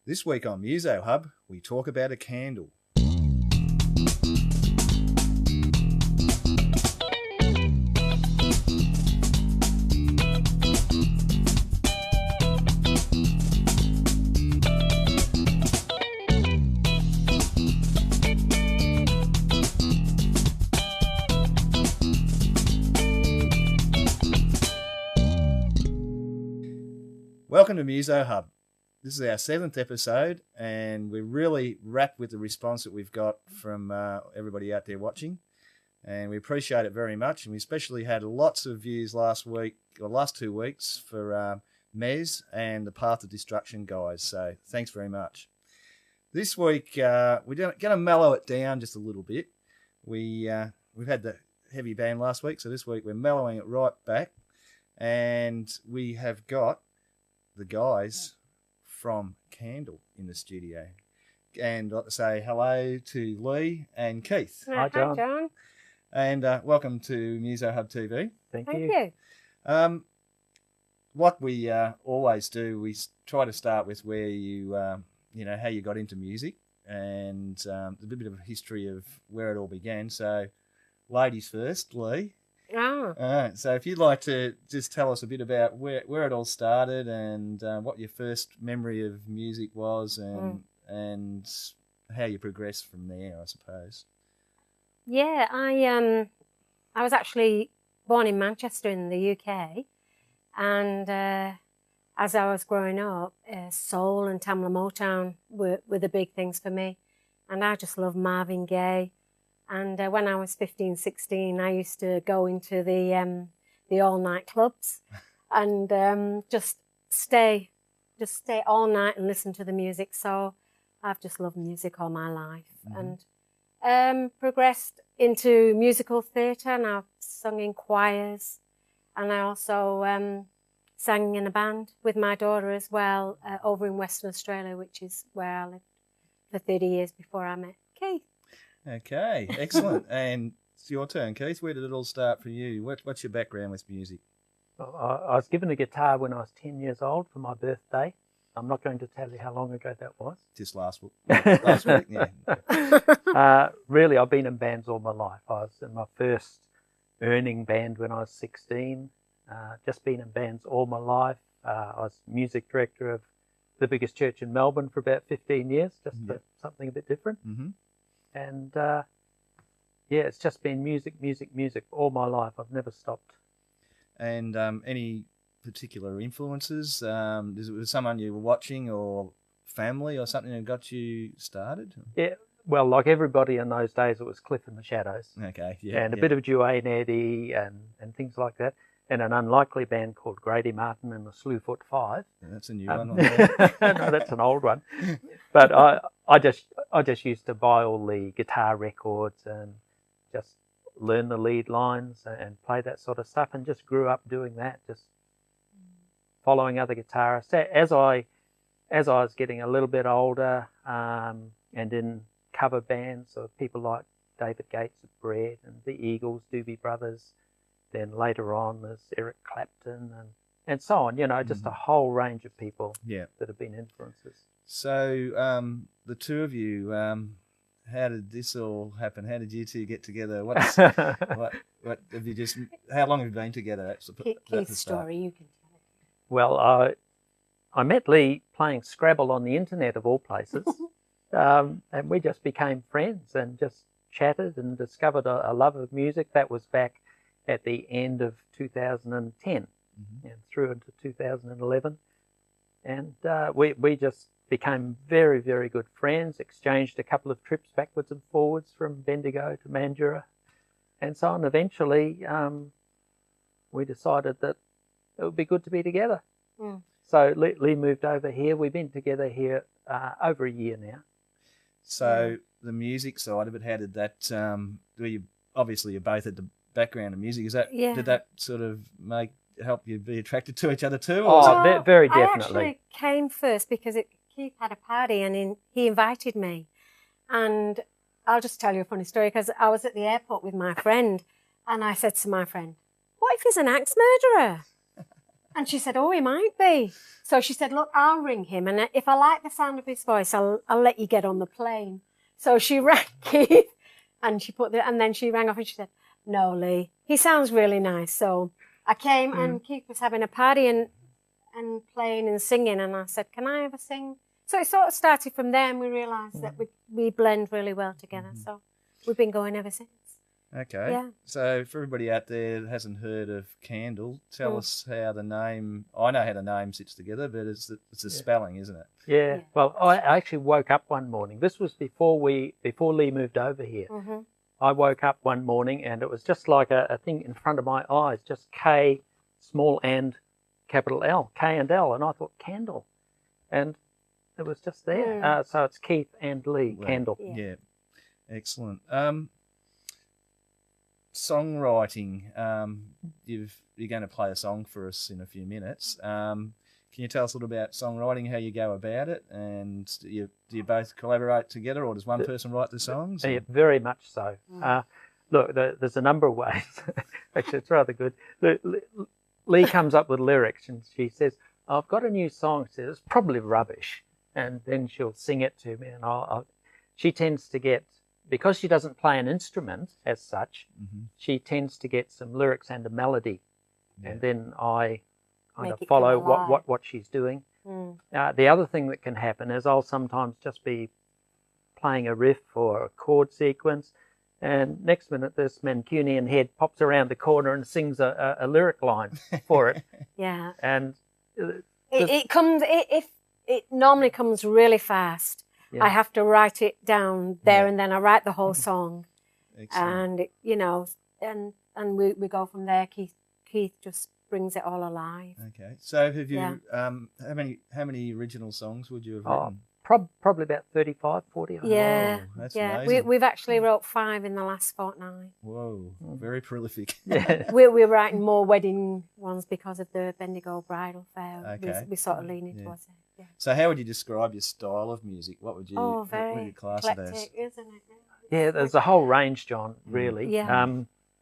This week on MuzoHub, we talk about a candle. Welcome to MuzoHub. This is our 7th episode, and we're really wrapped with the response that we've got from everybody out there watching, and we appreciate it very much. And we especially had lots of views last 2 weeks for Mez and the Path of Destruction guys, so thanks very much. This week, we're going to mellow it down just a little bit. We've had the heavy band last week, so this week we're mellowing it right back, and we have got the guys from KandL in the studio. And I'd like to say hello to Lee and Keith. Hi, John. Hi, John. And welcome to MuzoHub TV. Thank Thank you. you. What we always do, we try to start with where you, how you got into music and a bit of a history of where it all began. So, ladies first, Lee. So if you'd like to just tell us a bit about where it all started and what your first memory of music was and how you progressed from there, I suppose. Yeah, I was actually born in Manchester in the UK, and as I was growing up, soul and Tamla Motown were the big things for me, and I just loved Marvin Gaye. And when I was 15, 16, I used to go into the all-night clubs and just stay all night and listen to the music. So I've just loved music all my life, and progressed into musical theatre, and I've sung in choirs, and I also sang in a band with my daughter as well over in Western Australia, which is where I lived for 30 years before I met Keith. Okay, excellent. And it's your turn, Keith. Where did it all start for you? What's your background with music? I was given a guitar when I was 10 years old for my birthday. I'm not going to tell you how long ago that was. Just last week, yeah. Really, I've been in bands all my life. I was in my first earning band when I was 16. Just been in bands all my life. I was music director of the biggest church in Melbourne for about 15 years, just for something a bit different. Mm-hmm. And it's just been music all my life. I've never stopped. And any particular influences? Was it someone you were watching or family or something that got you started? Yeah, well, like everybody in those days, it was Cliff and the Shadows. Okay, yeah. And a bit of Duane Eddy and things like that. And an unlikely band called Grady Martin and the Slewfoot Five. That's a new one. No, that's an old one. But I just used to buy all the guitar records and just learn the lead lines and play that sort of stuff, and just grew up doing that, just following other guitarists. As I was getting a little bit older, and in cover bands of people like David Gates of Bread and the Eagles, Doobie Brothers. Then later on, there's Eric Clapton and so on. Just a whole range of people that have been influences. So the two of you, how did this all happen? How did you two get together? What have you just? How long have you been together? Keith's story, you can tell it. Well, I met Lee playing Scrabble on the internet of all places, and we just became friends and just chatted and discovered a love of music. That was back at the end of 2010 and through into 2011. And we just became very, very good friends, exchanged a couple of trips backwards and forwards from Bendigo to Mandurah and so on. Eventually, we decided that it would be good to be together. Mm. So Lee moved over here. We've been together here over a year now. So the music side of it, how did that, obviously you're both at the background of music, did that sort of help you be attracted to each other too? Or very definitely. I actually came first because Keith had a party and he invited me. And I'll just tell you a funny story, because I was at the airport with my friend and I said to my friend, "What if he's an axe murderer?" And she said, oh, he might be. So she said, look, I'll ring him. And if I like the sound of his voice, I'll let you get on the plane. So she rang Keith and and then she rang off and she said, no, Lee, he sounds really nice. So I came and Keith was having a party and playing and singing. And I said, can I ever sing? So it sort of started from there and we realised that we blend really well together. So we've been going ever since. Okay. Yeah. So for everybody out there that hasn't heard of KandL, tell us how the name, I know how the name sits together, but it's a spelling, isn't it? Yeah. Well, I actually woke up one morning. This was before Lee moved over here. Mm-hmm. I woke up one morning and it was just like a thing in front of my eyes, just K, small and capital L, KandL. And I thought, KandL. And it was just there. So it's Keith and Lee, KandL. Yeah. Excellent. Songwriting. You're going to play a song for us in a few minutes. Can you tell us a little about songwriting, how you go about it, and do you both collaborate together, or does one person write the songs? Yeah, very much so. Look, there's a number of ways. Actually, it's rather good. Lee comes up with lyrics, and she says, "I've got a new song." She says, "It's probably rubbish," and then she'll sing it to me, and she tends to get, because she doesn't play an instrument as such, she tends to get some lyrics and a melody, and then I kind of follow what she's doing. The other thing that can happen is I'll sometimes just be playing a riff or a chord sequence, and next minute this Mancunian head pops around the corner and sings a lyric line for it. Yeah. And it normally comes really fast. Yeah. I have to write it down there and then I write the whole song. Excellent. And we go from there. Keith just brings it all alive. Okay. So have you how many original songs would you have written? Probably about 35, 40. Yeah. Whoa, that's amazing. We've actually wrote 5 in the last fortnight. Whoa, very prolific. Yeah. We're writing more wedding ones because of the Bendigo Bridal Fair. Okay. We're sort of leaning towards it. Yeah. So how would you describe your style of music? What would you, very what would you class eclectic, it as? isn't it? Yeah, there's a whole range, John, really. Yeah.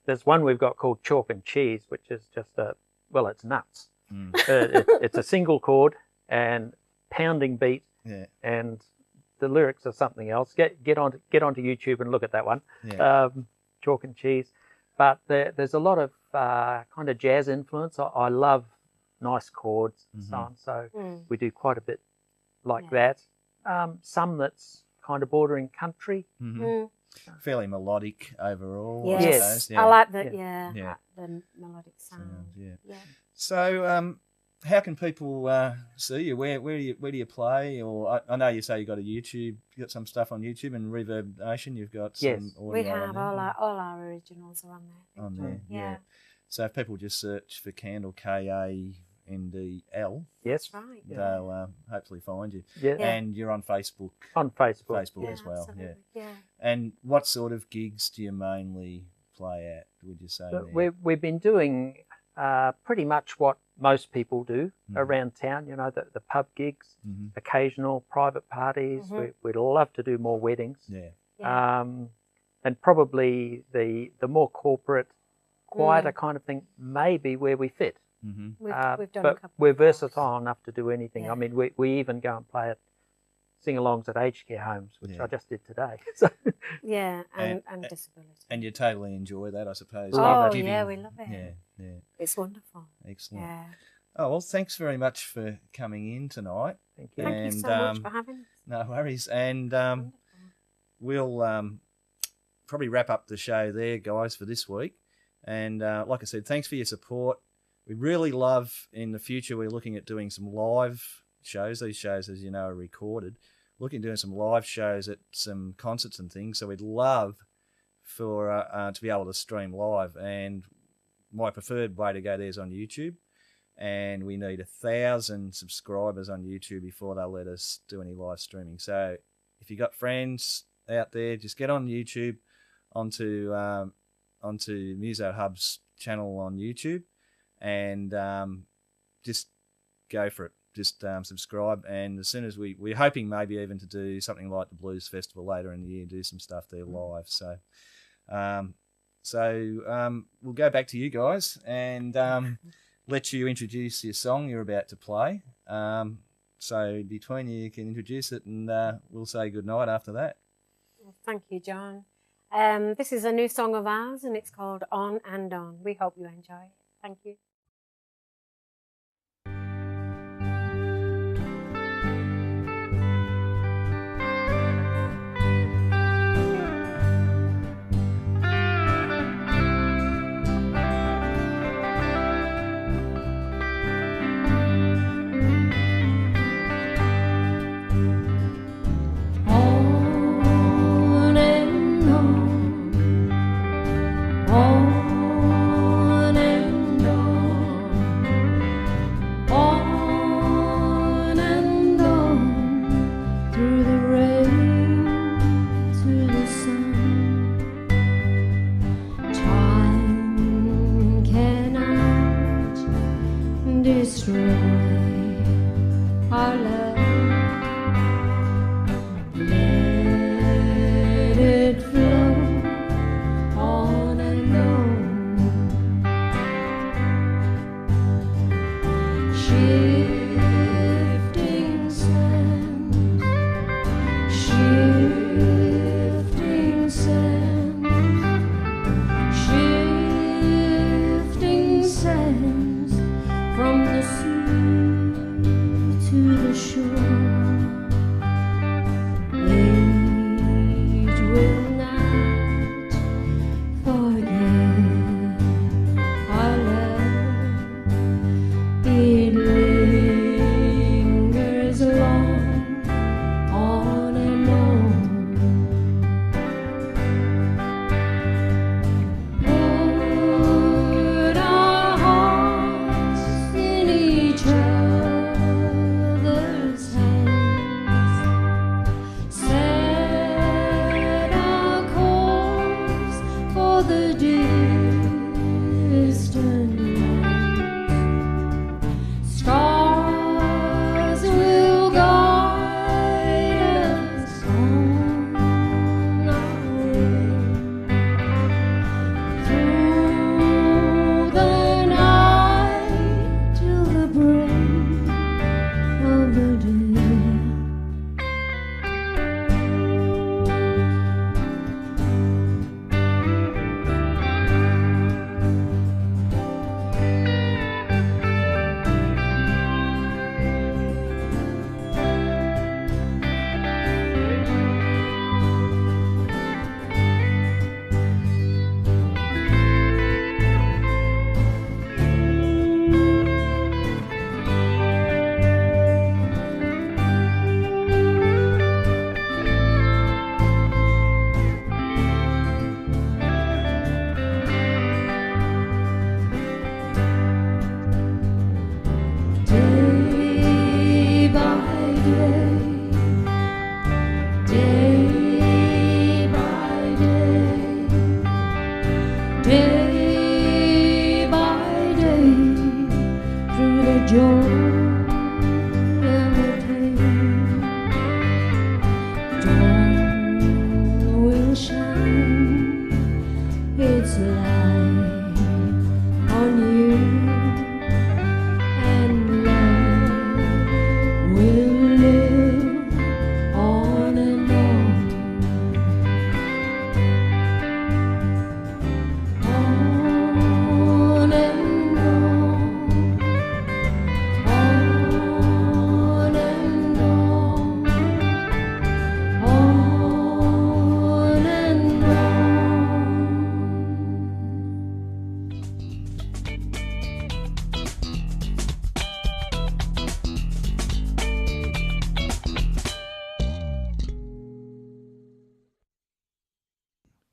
There's one we've got called Chalk and Cheese, which is just it's nuts. It's a single chord and pounding beat, and the lyrics are something else. Get onto YouTube and look at that one. Chalk and Cheese. But there's a lot of kind of jazz influence. I love nice chords and so on, so we do quite a bit like that. Some that's kind of bordering country. Fairly melodic overall. Yes, I like that. The melodic sound. So, how can people see you? Where do you play? Or I know you say you got a YouTube. You got some stuff on YouTube and Reverb Nation. You've got some audio. We have all our originals are on there. Yeah. So if people just search for KandL, KandL. Yes, right. They'll hopefully find you. Yeah. And you're on Facebook. On Facebook. As well. Absolutely. Yeah. And what sort of gigs do you mainly play at? Would you say? We've been doing pretty much what most people do around town. You know, the pub gigs, occasional private parties. We'd love to do more weddings. And probably the more corporate, quieter kind of thing may be where we fit. We've done but a couple we're of versatile enough to do anything. I mean, we even go and play at sing-alongs at aged care homes, which I just did today. So. Yeah, and disability. And you totally enjoy that, I suppose. Oh, yeah, we love it. Yeah. It's wonderful. Excellent. Yeah. Oh, well, thanks very much for coming in tonight. Thank you. Thank you so much for having us. No worries. And we'll probably wrap up the show there, guys, for this week. And like I said, thanks for your support. We really love, in the future, we're looking at doing some live shows. These shows, as you know, are recorded. Looking at doing some live shows at some concerts and things. So we'd love for to be able to stream live. And my preferred way to go there is on YouTube. And we need 1,000 subscribers on YouTube before they'll let us do any live streaming. So if you've got friends out there, just get on YouTube, onto MuzoHub's channel on YouTube, and just go for it. Just subscribe, and as soon as we're hoping maybe even to do something like the Blues Festival later in the year, do some stuff there live. So we'll go back to you guys, and let you introduce your song you're about to play. So between you can introduce it, and we'll say goodnight after that. Well, thank you, John. This is a new song of ours, and it's called On and On. We hope you enjoy it. Thank you.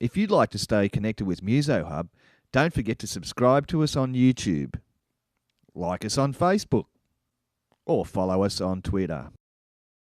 If you'd like to stay connected with MuzoHub, don't forget to subscribe to us on YouTube, like us on Facebook, or follow us on Twitter.